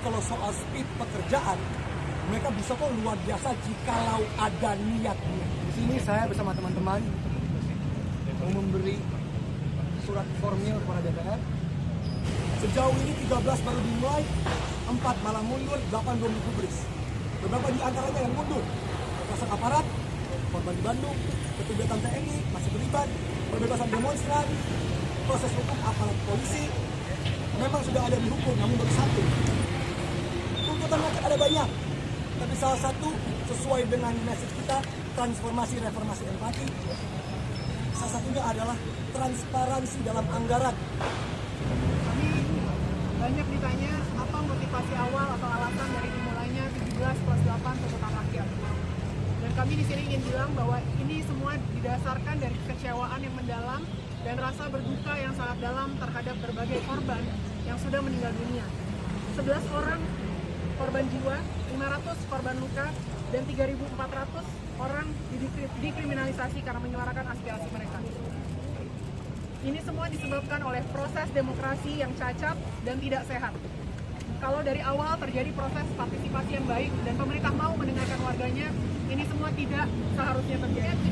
kalau soal speed pekerjaan, mereka bisa kok luar biasa jikalau ada niatnya. Di sini saya bersama teman-teman mau memberi surat formil kepada DPR. Sejauh ini 13 baru dimulai, 4 malah mundur, 8 belum digubris. Beberapa di antaranya yang mundur, kekerasan aparat, korban di Bandung, keterlibatan TNI masih terlibat, pembebasan demonstran, proses hukum aparat polisi, memang sudah ada dihukum, namun baru satu. Tuntutan rakyat ada banyak, tapi salah satu sesuai dengan message kita, transformasi, reformasi, empati. Salah satunya adalah transparansi dalam anggaran. Kami banyak ditanya apa motivasi awal atau alasan dari dimulainya 17+8 tuntutan rakyat. Dan kami di sini ingin bilang bahwa ini semua didasarkan dari kekecewaan yang mendalam dan rasa berduka yang sangat dalam terhadap berbagai korban yang sudah meninggal dunia. 11 orang korban jiwa, 500 korban luka, dan 3.400 orang dikriminalisasi karena menyuarakan aspirasi mereka. Ini semua disebabkan oleh proses demokrasi yang cacat dan tidak sehat. Kalau dari awal terjadi proses partisipasi yang baik dan pemerintah mau mendengarkan warganya, ini semua tidak seharusnya terjadi.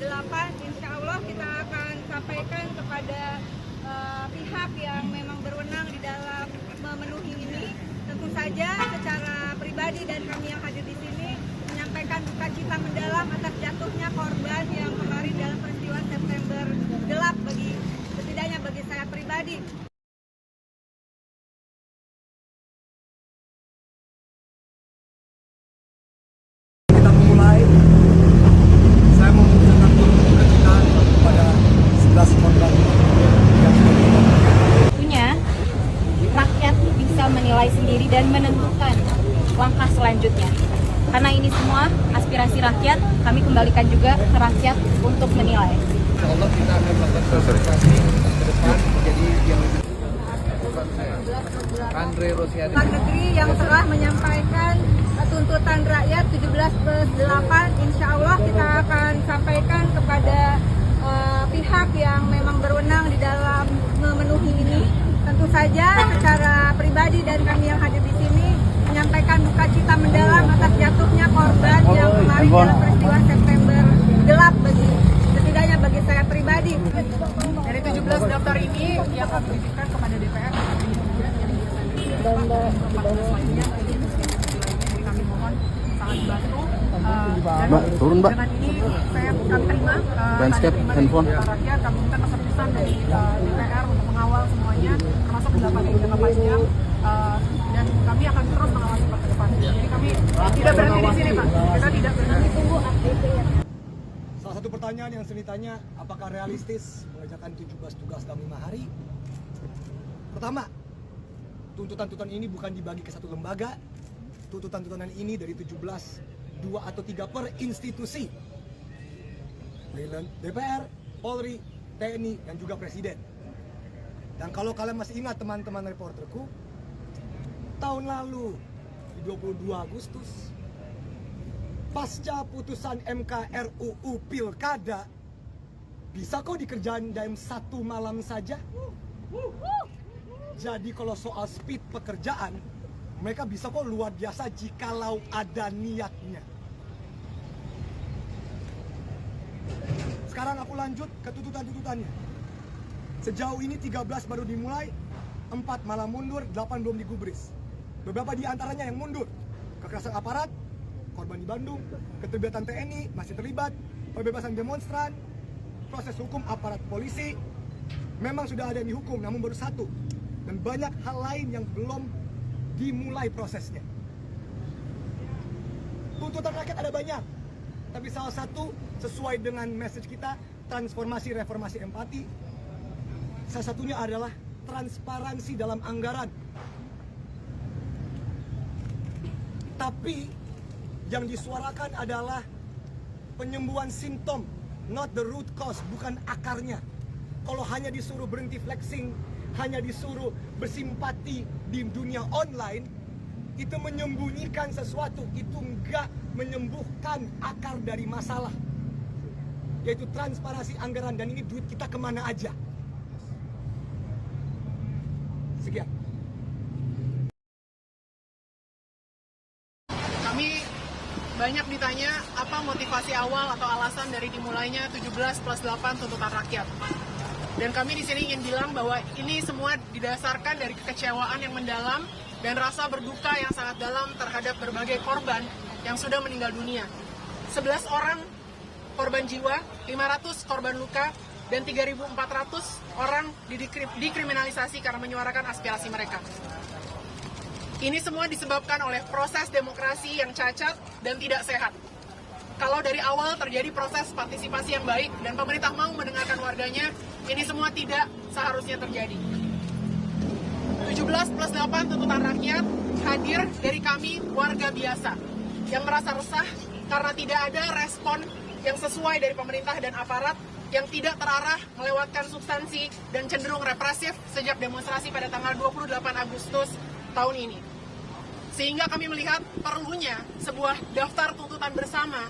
17+8 insya Allah kita akan sampaikan kepada pihak yang memang berwenang di dalam memenuhi ini. Tentu saja secara pribadi dan kami yang hadir di sini menyampaikan duka cita mendalam atas jatuhnya korban yang kemarin dalam peristiwa September gelap setidaknya bagi saya pribadi. Kita memulai, saya mau mengucapkan duka cita kepada 11 korban yang sudah meninggal. Tentunya rakyat bisa menilai sendiri dan menentukan langkah selanjutnya. Karena ini semua aspirasi rakyat, kami kembalikan juga ke rakyat untuk menilai. Insya Allah kita akan melakukan sosialisasi ke depan menjadi yang lebih. Andre Rosiade. Luar negeri yang telah menyampaikan tuntutan rakyat 17+8, insya Allah kita akan sampaikan kepada pihak yang memang berwenang di dalam memenuhi ini. Tentu saja secara pribadi dan kami yang hadir di sini menyampaikan duka cita mendalam atas jatuhnya korban yang kemarin dalam peristiwa September gelap setidaknya bagi saya pribadi. Dari 17 daftar ini yang kami titipkan kepada DPR dan 14 lainnya jadi kami mohon sangat dibantu dan turun, Mbak. dengan ini kami terima Landscape, handphone. rakyat, kami minta keseriusan dari DPR untuk mengawal semuanya termasuk 8 jam dan kami akan terus mengawasi ke depan. Jadi kami tidak berhenti di sini, Pak. Kita tidak berhenti. Tunggu update-nya. Salah satu pertanyaan yang sering ditanya, apakah realistis mengerjakan 17 tugas dalam 5 hari? Pertama, tuntutan-tuntutan ini bukan dibagi ke satu lembaga. Tuntutan-tuntutan ini dari 17, 2 atau 3 per institusi. DPR, Polri, TNI, dan juga Presiden. Dan kalau kalian masih ingat teman-teman reporterku, tahun lalu di 22 Agustus pasca putusan MK RUU Pilkada bisa kok dikerjain dalam 1 malam saja. Jadi kalau soal speed pekerjaan, mereka bisa kok luar biasa jikalau ada niatnya. Sekarang aku lanjut ke tuntutan-tuntutannya. Sejauh ini 13 baru dimulai, 4 malah mundur, 8 belum digubris. Beberapa di antaranya yang mundur, kekerasan aparat, korban di Bandung, keterlibatan TNI masih terlibat, pembebasan demonstran, proses hukum aparat polisi, memang sudah ada yang dihukum, namun baru satu. Dan banyak hal lain yang belum dimulai prosesnya. Tuntutan rakyat ada banyak, tapi salah satu sesuai dengan message kita, transformasi, reformasi, empati. Salah satunya adalah transparansi dalam anggaran. Tapi yang disuarakan adalah penyembuhan simptom, not the root cause, bukan akarnya. Kalau hanya disuruh berhenti flexing, hanya disuruh bersimpati di dunia online, itu menyembunyikan sesuatu, itu enggak menyembuhkan akar dari masalah, yaitu transparansi anggaran. Dan ini duit kita kemana aja. Sekian. banyak ditanya apa motivasi awal atau alasan dari dimulainya 17+8 tuntutan rakyat. Dan kami di sini ingin bilang bahwa ini semua didasarkan dari kekecewaan yang mendalam dan rasa berduka yang sangat dalam terhadap berbagai korban yang sudah meninggal dunia. 11 orang korban jiwa, 500 korban luka, dan 3.400 orang dikriminalisasi karena menyuarakan aspirasi mereka. Ini semua disebabkan oleh proses demokrasi yang cacat dan tidak sehat. Kalau dari awal terjadi proses partisipasi yang baik dan pemerintah mau mendengarkan warganya, ini semua tidak seharusnya terjadi. 17+8 tuntutan rakyat hadir dari kami warga biasa yang merasa resah karena tidak ada respon yang sesuai dari pemerintah dan aparat yang tidak terarah, melewatkan substansi dan cenderung represif sejak demonstrasi pada tanggal 28 Agustus tahun ini. Sehingga kami melihat perlunya sebuah daftar tuntutan bersama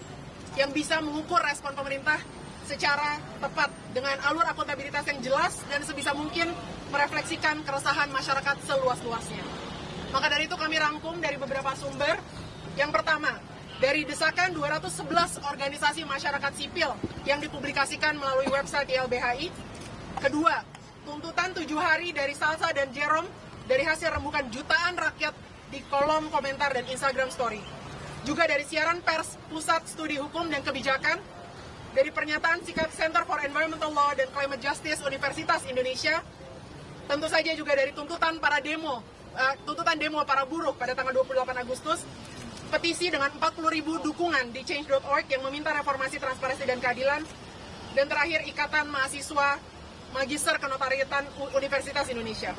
yang bisa mengukur respon pemerintah secara tepat dengan alur akuntabilitas yang jelas dan sebisa mungkin merefleksikan keresahan masyarakat seluas-luasnya. Maka dari itu kami rangkum dari beberapa sumber. Yang pertama, dari desakan 211 organisasi masyarakat sipil yang dipublikasikan melalui website YLBHI. Kedua, tuntutan 7 hari dari Salsa dan Jerome dari hasil rembukan jutaan rakyat di kolom komentar dan Instagram story. Juga dari siaran pers Pusat Studi Hukum dan Kebijakan, dari pernyataan sikap Center for Environmental Law dan Climate Justice Universitas Indonesia, tentu saja juga dari tuntutan demo para buruh pada tanggal 28 Agustus, petisi dengan 40.000 dukungan di change.org yang meminta reformasi, transparansi, dan keadilan, dan terakhir Ikatan Mahasiswa Magister Kenotariatan Universitas Indonesia.